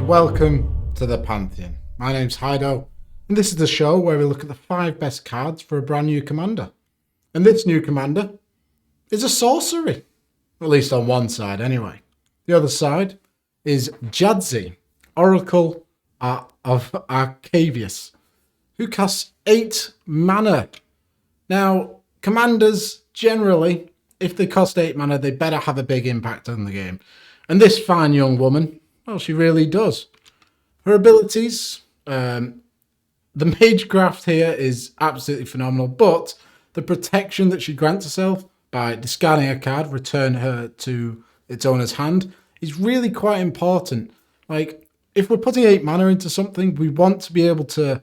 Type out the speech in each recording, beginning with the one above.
Welcome to the Pantheon. My name's Hydo, and this is the show where we look at the 5 best cards for a brand new commander. And this new commander is a sorcery, at least on one side anyway. The other side is Jadzi, Oracle of Arcavios, who casts 8 mana. Now, commanders, generally, if they cost 8 mana, they better have a big impact on the game. And this fine young woman, well, she really does. Her abilities, the Magecraft here is absolutely phenomenal, but the protection that she grants herself by discarding a card, return her to its owner's hand, is really quite important. Like, if we're putting 8 mana into something, we want to be able to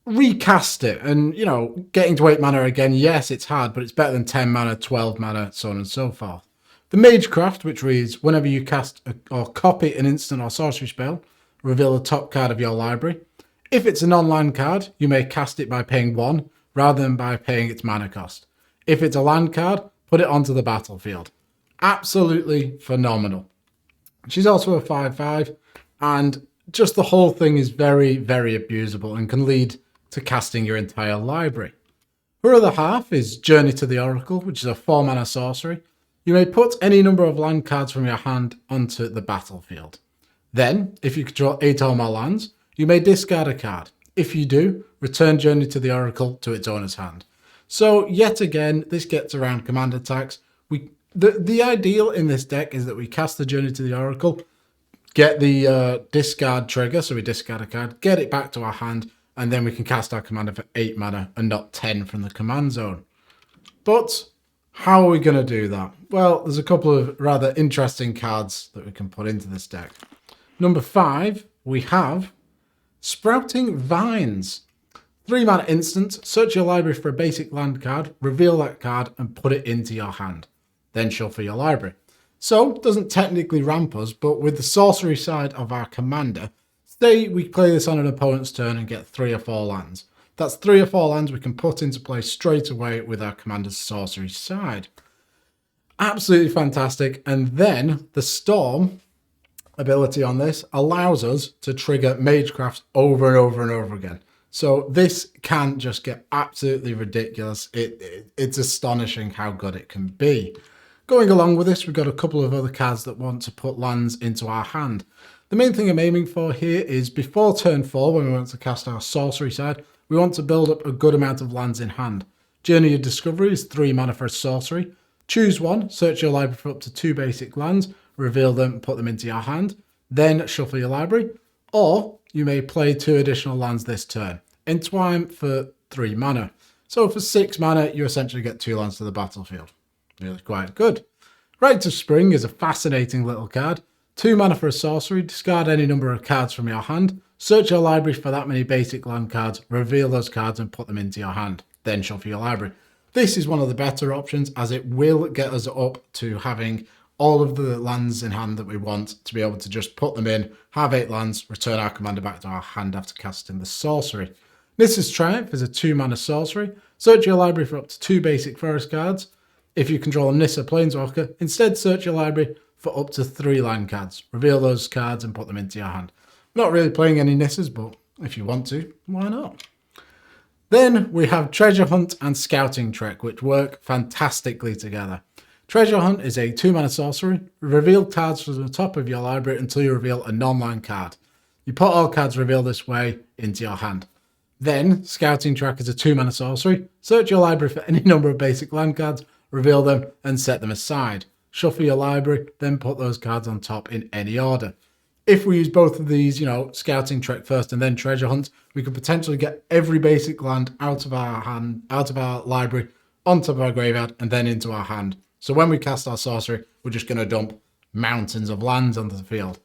recast it. And, you know, getting to 8 mana again, yes, it's hard, but it's better than 10 mana, 12 mana, so on and so forth. The Magecraft, which reads, whenever you cast or copy an instant or sorcery spell, reveal the top card of your library. If it's a non-land card, you may cast it by paying 1, rather than by paying its mana cost. If it's a land card, put it onto the battlefield. Absolutely phenomenal. She's also a 5/5, and just the whole thing is very, very abusable and can lead to casting your entire library. Her other half is Journey to the Oracle, which is a 4 mana sorcery. You may put any number of land cards from your hand onto the battlefield. Then, if you control 8 or more lands, you may discard a card. If you do, return Journey to the Oracle to its owner's hand. So, yet again, this gets around command attacks. The ideal in this deck is that we cast the Journey to the Oracle, get the discard trigger, so we discard a card, get it back to our hand, and then we can cast our commander for 8 mana and not 10 from the command zone. But how are we going to do that? Well, there's a couple of rather interesting cards that we can put into this deck. Number 5, we have Sprouting Vines. 3 mana instant, search your library for a basic land card, reveal that card and put it into your hand. Then shuffle your library. So, doesn't technically ramp us, but with the sorcery side of our commander, say we play this on an opponent's turn and get 3 or 4 lands. That's 3 or 4 lands we can put into play straight away with our commander's sorcery side. Absolutely fantastic. And then the Storm ability on this allows us to trigger Magecraft over and over and over again. So this can just get absolutely ridiculous. It's astonishing how good it can be. Going along with this, we've got a couple of other cards that want to put lands into our hand. The main thing I'm aiming for here is before turn 4, when we want to cast our sorcery side, we want to build up a good amount of lands in hand. Journey of Discovery is 3 mana for a sorcery. Choose one, search your library for up to 2 basic lands, reveal them, put them into your hand, then shuffle your library. Or you may play 2 additional lands this turn. Entwine for 3 mana. So for 6 mana, you essentially get 2 lands to the battlefield. Really quite good. Rite of Spring is a fascinating little card. 2 mana for a sorcery, discard any number of cards from your hand, search your library for that many basic land cards, reveal those cards and put them into your hand. Then shuffle your library. This is one of the better options as it will get us up to having all of the lands in hand that we want to be able to just put them in, have 8 lands, return our commander back to our hand after casting the sorcery. Nissa's Triumph is a 2 mana sorcery. Search your library for up to 2 basic forest cards. If you control a Nissa Planeswalker, instead search your library for up to 3 land cards. Reveal those cards and put them into your hand. Not really playing any Nissas, but if you want to, why not? Then we have Treasure Hunt and Scouting Trek, which work fantastically together. Treasure Hunt is a 2 mana sorcery. Reveal cards from the top of your library until you reveal a non-land card. You put all cards revealed this way into your hand. Then, Scouting Trek is a 2 mana sorcery. Search your library for any number of basic land cards, reveal them, and set them aside. Shuffle your library, then put those cards on top in any order. If we use both of these, Scouting Trek first and then Treasure Hunt, we could potentially get every basic land out of our hand, out of our library, on top of our graveyard, and then into our hand. So when we cast our sorcery, we're just going to dump mountains of lands onto the field.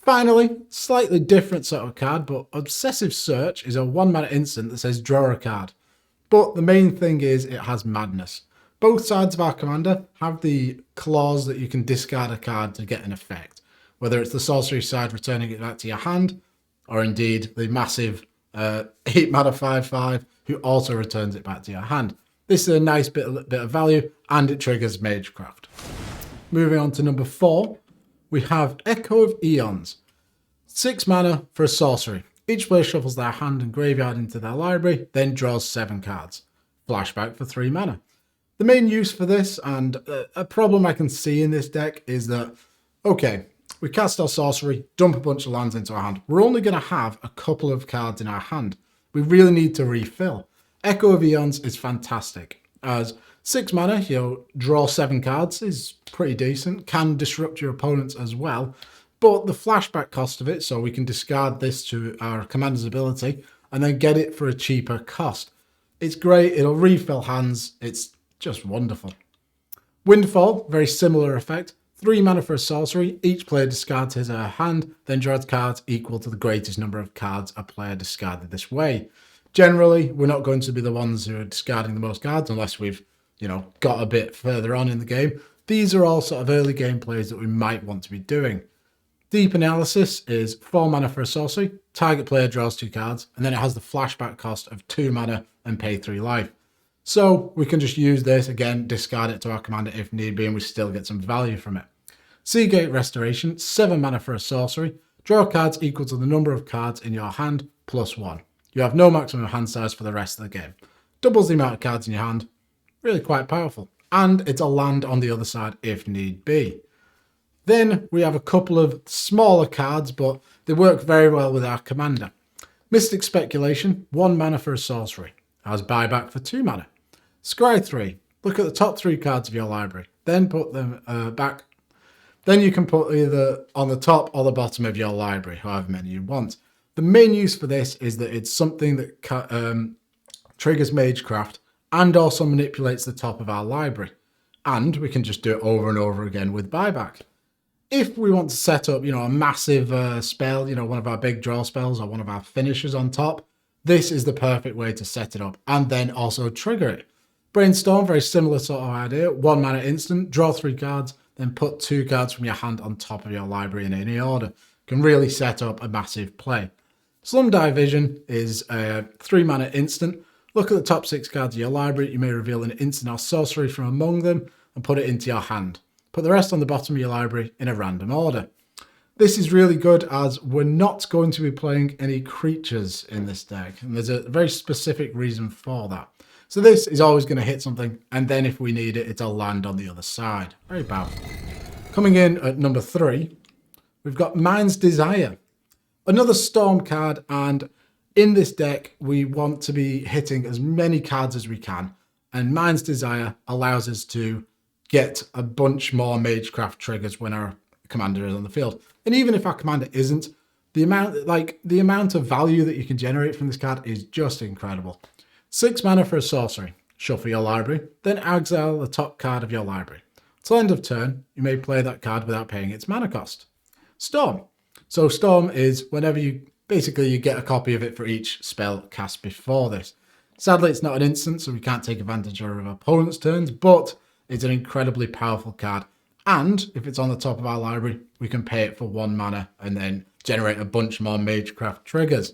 Finally, slightly different sort of card, but Obsessive Search is a 1 mana instant that says draw a card. But the main thing is it has madness. Both sides of our commander have the clause that you can discard a card to get an effect. Whether it's the sorcery side returning it back to your hand, or indeed the massive 8 mana 5/5 who also returns it back to your hand. This is a nice bit of value, and it triggers Magecraft. Moving on to number 4, we have Echo of Eons. 6 mana for a sorcery. Each player shuffles their hand and graveyard into their library, then draws 7 cards. Flashback for 3 mana. The main use for this, and a problem I can see in this deck, is that, okay, we cast our sorcery, dump a bunch of lands into our hand. We're only going to have a couple of cards in our hand. We really need to refill. Echo of Eons is fantastic, as 6 mana, draw 7 cards is pretty decent, can disrupt your opponents as well, but the flashback cost of it, so we can discard this to our commander's ability and then get it for a cheaper cost. It's great, it'll refill hands, it's just wonderful. Windfall, very similar effect. 3 mana for a sorcery, each player discards his or her hand, then draws cards equal to the greatest number of cards a player discarded this way. Generally, we're not going to be the ones who are discarding the most cards unless we've, got a bit further on in the game. These are all sort of early game plays that we might want to be doing. Deep Analysis is 4 mana for a sorcery, target player draws 2 cards, and then it has the flashback cost of 2 mana and pay 3 life. So we can just use this, again, discard it to our commander if need be, and we still get some value from it. Seagate Restoration, 7 mana for a sorcery, draw cards equal to the number of cards in your hand, plus 1. You have no maximum hand size for the rest of the game. Doubles the amount of cards in your hand, really quite powerful. And it's a land on the other side if need be. Then we have a couple of smaller cards, but they work very well with our commander. Mystic Speculation, 1 mana for a sorcery, has buyback for 2 mana. Scry 3, look at the top 3 cards of your library, then put them back. Then you can put either on the top or the bottom of your library, however many you want. The main use for this is that it's something that triggers Magecraft and also manipulates the top of our library. And we can just do it over and over again with buyback. If we want to set up, a massive spell, one of our big draw spells or one of our finishers on top, this is the perfect way to set it up and then also trigger it. Brainstorm, very similar sort of idea. 1 mana instant, draw 3 cards, then put 2 cards from your hand on top of your library in any order. Can really set up a massive play. Slum Division is a 3 mana instant. Look at the top 6 cards of your library. You may reveal an instant or sorcery from among them and put it into your hand. Put the rest on the bottom of your library in a random order. This is really good as we're not going to be playing any creatures in this deck. And there's a very specific reason for that. So this is always going to hit something. And then if we need it, it'll land on the other side. Very powerful. Coming in at number 3, we've got Mind's Desire. Another Storm card, and in this deck, we want to be hitting as many cards as we can. And Mind's Desire allows us to get a bunch more Magecraft triggers when our commander is on the field. And even if our commander isn't, the amount of value that you can generate from this card is just incredible. 6 mana for a sorcery. Shuffle your library, then exile the top card of your library. Till end of turn, you may play that card without paying its mana cost. Storm. So Storm is whenever you get a copy of it for each spell cast before this. Sadly, it's not an instant, so we can't take advantage of our opponent's turns, but it's an incredibly powerful card. And if it's on the top of our library, we can pay it for 1 mana and then generate a bunch more Magecraft triggers.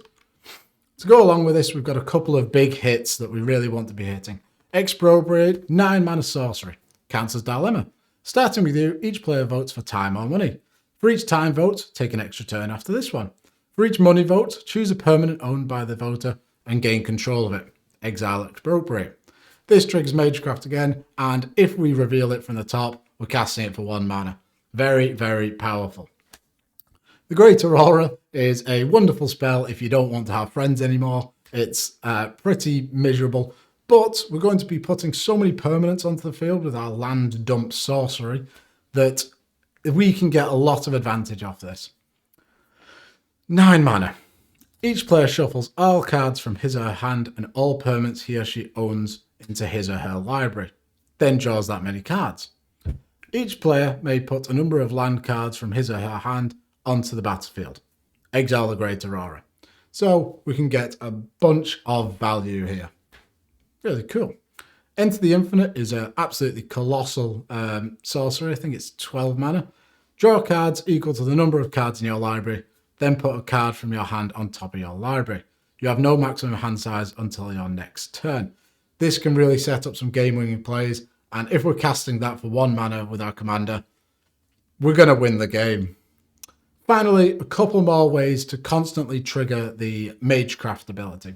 To go along with this, we've got a couple of big hits that we really want to be hitting. Expropriate, 9 mana sorcery. Cancer's Dilemma. Starting with you, each player votes for time or money. For each time vote, take an extra turn after this one. For each money vote, choose a permanent owned by the voter and gain control of it. Exile Expropriate. This triggers Magecraft again, and if we reveal it from the top, we're casting it for 1 mana. Very, very powerful. The Great Aurora is a wonderful spell if you don't want to have friends anymore. It's pretty miserable, but we're going to be putting so many permanents onto the field with our land dump sorcery that we can get a lot of advantage off this. 9 mana. Each player shuffles all cards from his or her hand and all permanents he or she owns into his or her library, then draws that many cards. Each player may put a number of land cards from his or her hand onto the battlefield. Exile the Great Aurora. So we can get a bunch of value here. Really cool. Enter the Infinite is an absolutely colossal sorcery. I think it's 12 mana. Draw cards equal to the number of cards in your library, then put a card from your hand on top of your library. You have no maximum hand size until your next turn. This can really set up some game-winning plays, and if we're casting that for 1 mana with our commander, we're going to win the game. Finally, a couple more ways to constantly trigger the Magecraft ability.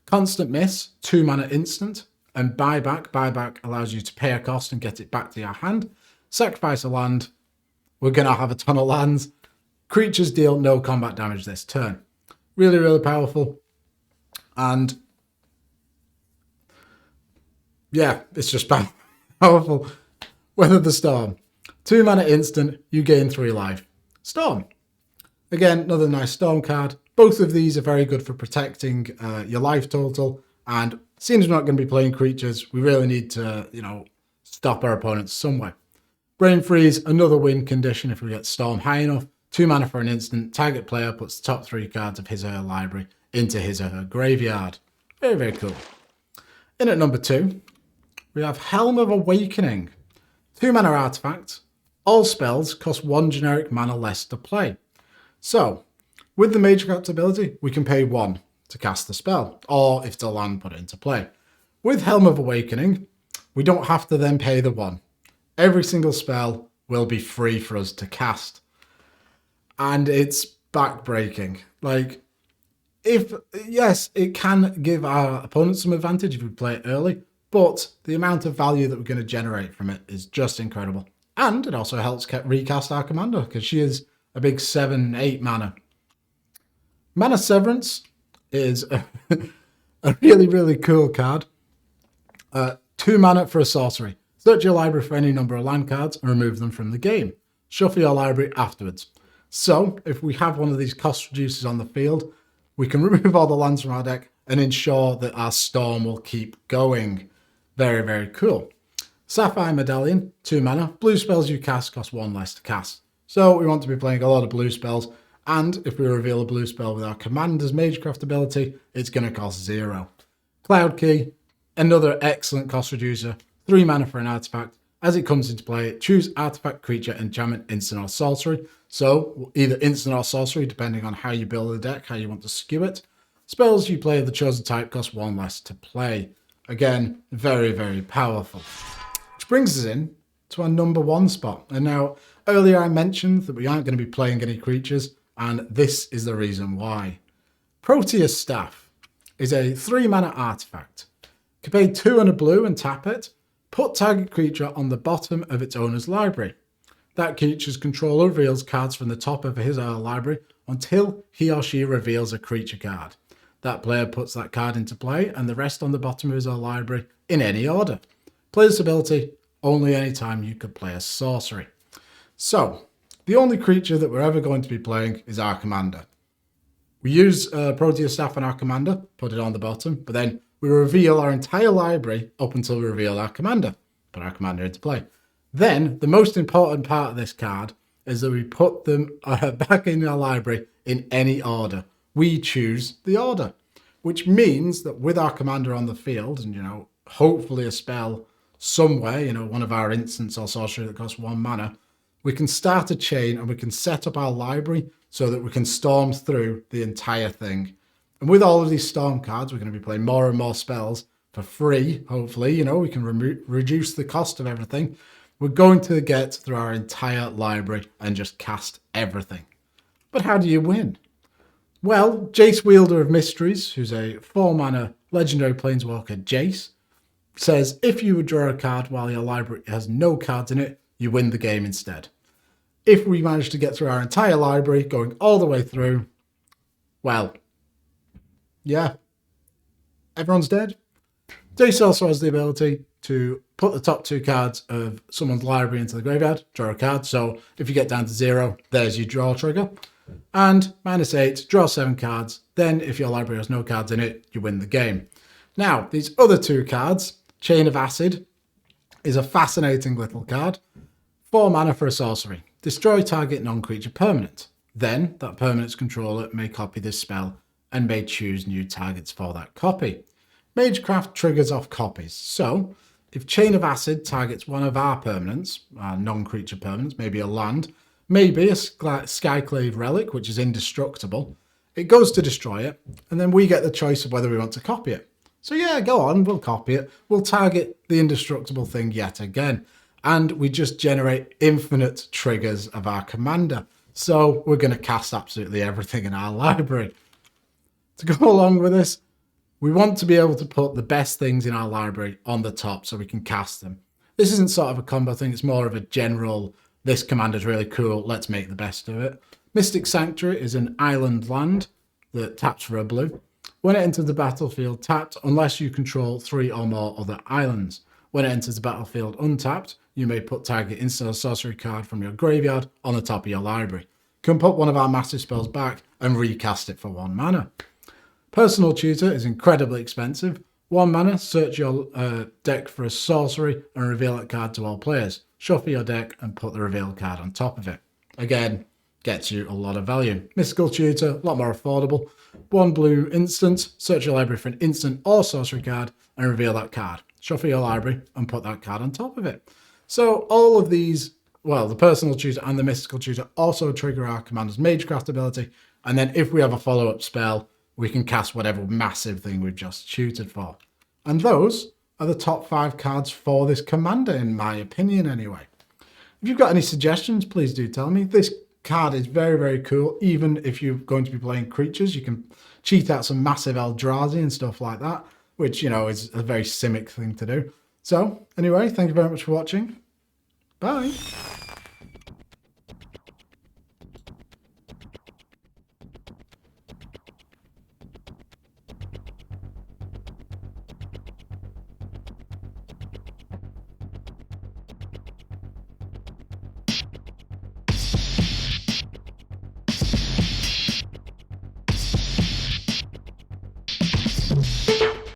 Constant Miss, 2 mana instant, and Buyback. Buyback allows you to pay a cost and get it back to your hand. Sacrifice a land. We're going to have a ton of lands. Creatures deal no combat damage this turn. Really, really powerful. And yeah, it's just powerful. Weather the Storm. 2 mana instant, you gain 3 life. Storm. Again, another nice Storm card. Both of these are very good for protecting your life total. And since we're not going to be playing creatures, we really need to, stop our opponents somewhere. Brain Freeze, another win condition if we get Storm high enough. 2 mana for an instant. Target player puts the top 3 cards of his or her library into his or her graveyard. Very, very cool. In at number 2, we have Helm of Awakening. 2 mana artifact. All spells cost 1 generic mana less to play. So, with the Magecraft ability, we can pay 1 to cast the spell, or if it's a land, put it into play. With Helm of Awakening, we don't have to then pay the 1. Every single spell will be free for us to cast. And it's backbreaking. Yes, it can give our opponents some advantage if we play it early, but the amount of value that we're going to generate from it is just incredible. And it also helps recast our commander, because she is a big 7-8 mana. Mana Severance is a really, really cool card. 2 mana for a sorcery. Search your library for any number of land cards and remove them from the game. Shuffle your library afterwards. So, if we have one of these cost reducers on the field, we can remove all the lands from our deck and ensure that our Storm will keep going. Very, very cool. Sapphire Medallion, 2 mana. Blue spells you cast cost 1 less to cast. So we want to be playing a lot of blue spells, and if we reveal a blue spell with our Commander's Magecraft ability, it's going to cost 0. Cloud Key, another excellent cost reducer. 3 mana for an artifact. As it comes into play, choose artifact, creature, enchantment, instant, or sorcery. So either instant or sorcery, depending on how you build the deck, how you want to skew it. Spells you play of the chosen type cost 1 less to play. Again, very, very powerful. Which brings us in to our number 1 spot. And now, earlier I mentioned that we aren't going to be playing any creatures, and this is the reason why. Proteus Staff is a 3 mana artifact. You can pay 2 and a blue and tap it. Put target creature on the bottom of its owner's library. That creature's controller reveals cards from the top of his or her library until he or she reveals a creature card. That player puts that card into play and the rest on the bottom of his or her library in any order. Play this ability only any time you could play a sorcery. So, the only creature that we're ever going to be playing is our commander. We use Proteus Staff on our commander, put it on the bottom, but then we reveal our entire library up until we reveal our commander. Put our commander into play. Then, the most important part of this card is that we put them back in our library in any order. We choose the order, which means that with our commander on the field, and hopefully a spell somewhere, one of our instants or sorcery that costs 1 mana, we can start a chain and we can set up our library so that we can storm through the entire thing. And with all of these Storm cards, we're going to be playing more and more spells for free, hopefully. We can reduce the cost of everything. We're going to get through our entire library and just cast everything. But how do you win? Well, Jace, Wielder of Mysteries, who's a 4 mana legendary planeswalker Jace, says if you would draw a card while your library has no cards in it, you win the game instead. If we manage to get through our entire library, going all the way through, well, yeah, everyone's dead. Jace also has the ability to put the top 2 cards of someone's library into the graveyard, draw a card. So if you get down to 0, there's your draw trigger. And -8, draw 7 cards. Then if your library has no cards in it, you win the game. Now, these other 2 cards, Chain of Acid, is a fascinating little card. 4 mana for a sorcery. Destroy target non-creature permanent. Then that permanent's controller may copy this spell and may choose new targets for that copy. Magecraft triggers off copies. So, if Chain of Acid targets one of our permanents, our non-creature permanents, maybe a land, maybe a Skyclave Relic, which is indestructible, it goes to destroy it, and then we get the choice of whether we want to copy it. So yeah, go on, we'll copy it. We'll target the indestructible thing yet again. And we just generate infinite triggers of our commander. So we're going to cast absolutely everything in our library. To go along with this, we want to be able to put the best things in our library on the top so we can cast them. This isn't sort of a combo thing, it's more of a general, this command is really cool, let's make the best of it. Mystic Sanctuary is an island land that taps for a blue. When it enters the battlefield tapped, unless you control 3 or more other islands. When it enters the battlefield untapped, you may put target instant or sorcery card from your graveyard on the top of your library. You can put one of our massive spells back and recast it for 1 mana. Personal Tutor is incredibly expensive. 1 mana, search your deck for a sorcery and reveal that card to all players. Shuffle your deck and put the reveal card on top of it. Again, gets you a lot of value. Mystical Tutor, a lot more affordable. 1 blue instant, search your library for an instant or sorcery card and reveal that card. Shuffle your library and put that card on top of it. So all of these, well, the Personal Tutor and the Mystical Tutor also trigger our Commander's Magecraft ability. And then if we have a follow-up spell, we can cast whatever massive thing we've just tutored for. And those are the top 5 cards for this commander, in my opinion anyway. If you've got any suggestions, please do tell me. This card is very, very cool. Even if you're going to be playing creatures, you can cheat out some massive Eldrazi and stuff like that, which, you know, is a very simic thing to do. So, anyway, thank you very much for watching. Bye.